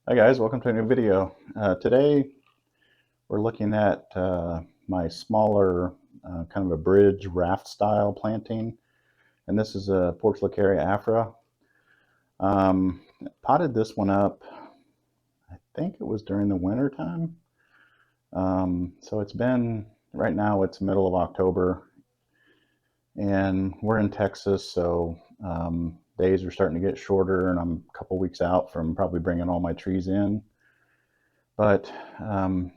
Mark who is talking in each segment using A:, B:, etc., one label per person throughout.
A: Hi guys, welcome to a new video. Today we're looking at my smaller kind of a bridge raft style planting, and this is a portulacaria afra. Potted this one up, I think it was during the winter time. So it's been, right now it's middle of October and we're in Texas, so days are starting to get shorter and I'm a couple weeks out from probably bringing all my trees in. But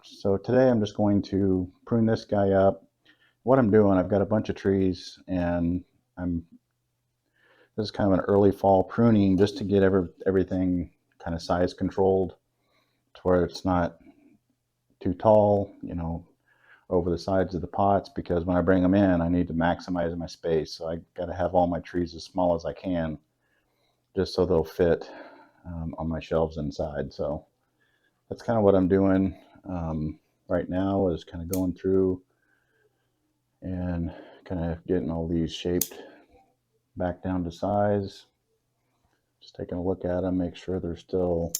A: so today I'm just going to prune this guy up. What I'm doing, I've got a bunch of trees and this is kind of an early fall pruning just to get everything kind of size controlled to where it's not too tall, over the sides of the pots, because when I bring them in, I need to maximize my space. So I got to have all my trees as small as I can, just so they'll fit on my shelves inside. So that's kind of what I'm doing right now, is kind of going through and kind of getting all these shaped back down to size. Just taking a look at them, make sure they're still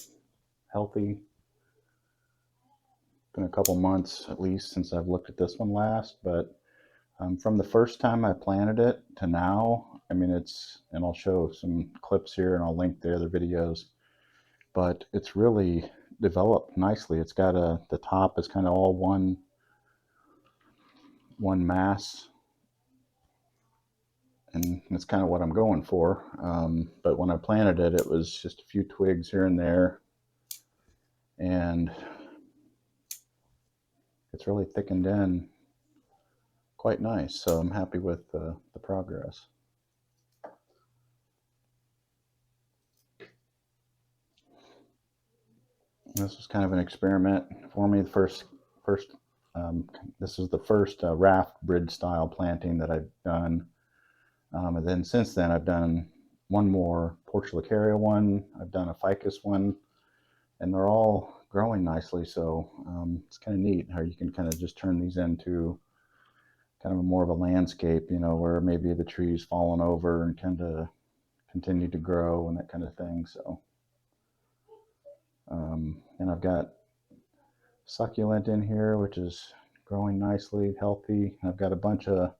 A: healthy. Been a couple months at least since I've looked at this one last, but from the first time I planted it to now, I mean, and I'll show some clips here and I'll link the other videos, but it's really developed nicely. It's got the top is kind of all one mass, and it's kind of what I'm going for. But when I planted it, it was just a few twigs here and there, and it's really thickened in quite nice. So I'm happy with the progress. This was kind of an experiment for me. This is the first raft bridge style planting that I've done. And then since then, I've done one more portulacaria one. I've done a ficus one, and they're all growing nicely. So it's kind of neat how you can kind of just turn these into kind of more of a landscape, where maybe the trees fallen over and kind of continue to grow and that kind of thing. So, and I've got succulent in here, which is growing nicely, healthy. I've got a bunch of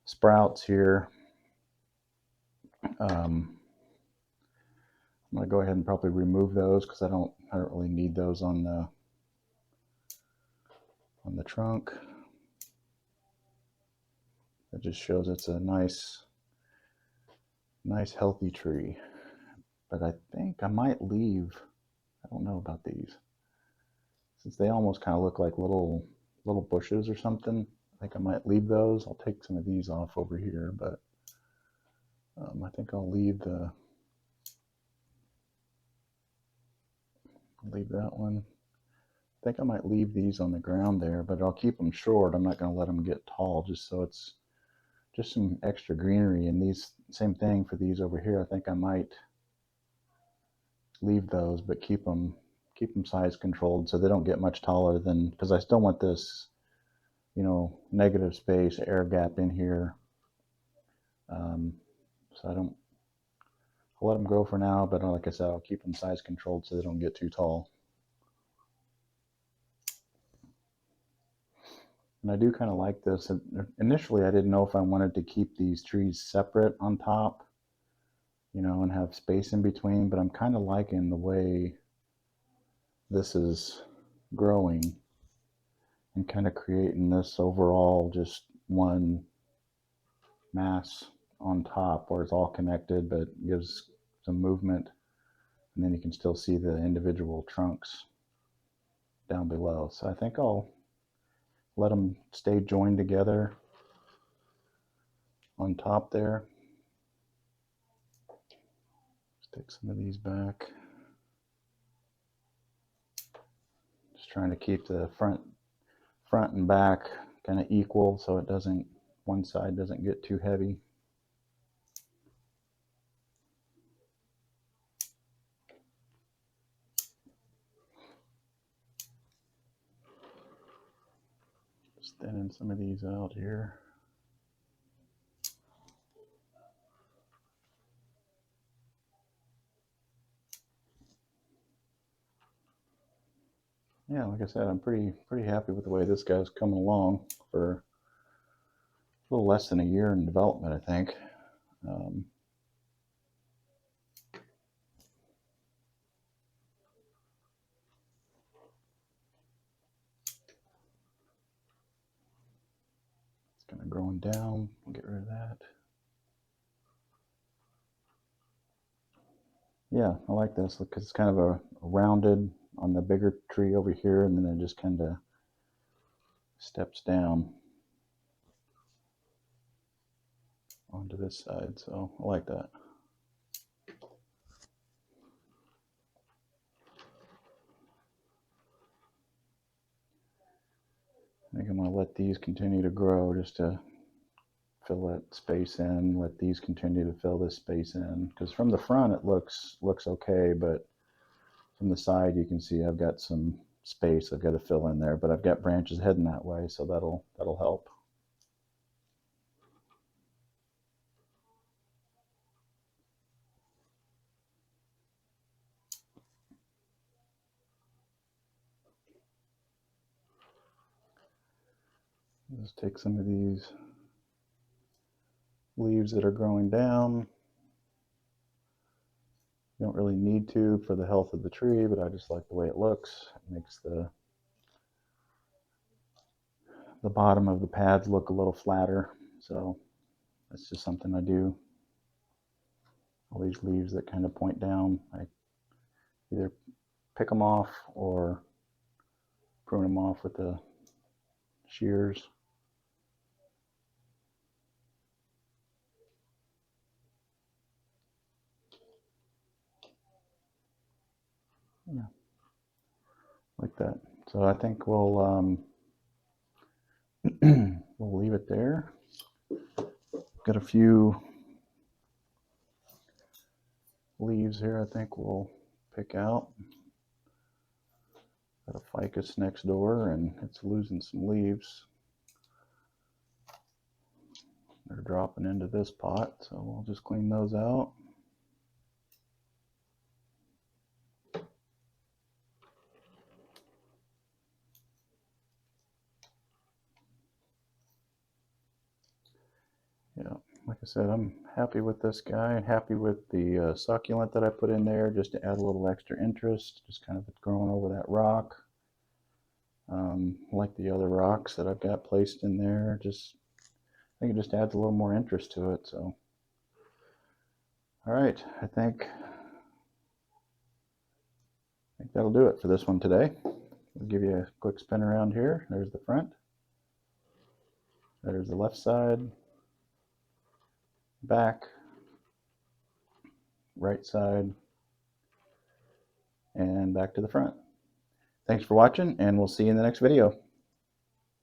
A: sprouts here. I'm going to go ahead and probably remove those because I don't really need those on the trunk. It just shows it's a nice healthy tree. But I think I might leave, I don't know about these, since they almost kind of look like little bushes or something. I think I might leave those. I'll take some of these off over here, but I think I'll leave that one. I think I might leave these on the ground there, but I'll keep them short. I'm not going to let them get tall, just so it's just some extra greenery. And these, same thing for these over here. I think I might leave those, but keep them size controlled so they don't get much taller than, because I still want this, negative space, air gap in here. So I'll let them grow for now, but like I said, I'll keep them size controlled so they don't get too tall. And I do kind of like this. Initially, I didn't know if I wanted to keep these trees separate on top, and have space in between, but I'm kind of liking the way this is growing and kind of creating this overall just one mass on top where it's all connected but gives some movement, and then you can still see the individual trunks down below. So I think I'll let them stay joined together on top there. Let's take some of these back. Just trying to keep the front and back kind of equal so it doesn't, one side doesn't get too heavy. Just thinning some of these out here. yeah, like I said, I'm pretty happy with the way this guy's coming along for a little less than a year in development, I think. It's kind of growing down. We'll get rid of that. Yeah, I like this because it's kind of a rounded on the bigger tree over here, and then it just kind of steps down onto this side. So I like that. I think I'm going to let these continue to grow just to fill that space in. Let these continue to fill this space in, because from the front it looks okay, but from the side you can see I've got some space I've got to fill in there, but I've got branches heading that way, so that'll help. Just take some of these leaves that are growing down. You don't really need to for the health of the tree, but I just like the way it looks. It makes the bottom of the pads look a little flatter. So that's just something I do. All these leaves that kind of point down, I either pick them off or prune them off with the shears. Yeah, like that. So I think we'll we'll leave it there. Got a few leaves here I think we'll pick out. Got a ficus next door and it's losing some leaves. They're dropping into this pot, so we'll just clean those out. Yeah, like I said, I'm happy with this guy, happy with the succulent that I put in there just to add a little extra interest, just kind of growing over that rock. Like the other rocks that I've got placed in there, just I think it just adds a little more interest to it. So, all right, I think that'll do it for this one today. I'll give you a quick spin around here. There's the front. There's the left side, back, right side, and back to the front. Thanks for watching, and we'll see you in the next video.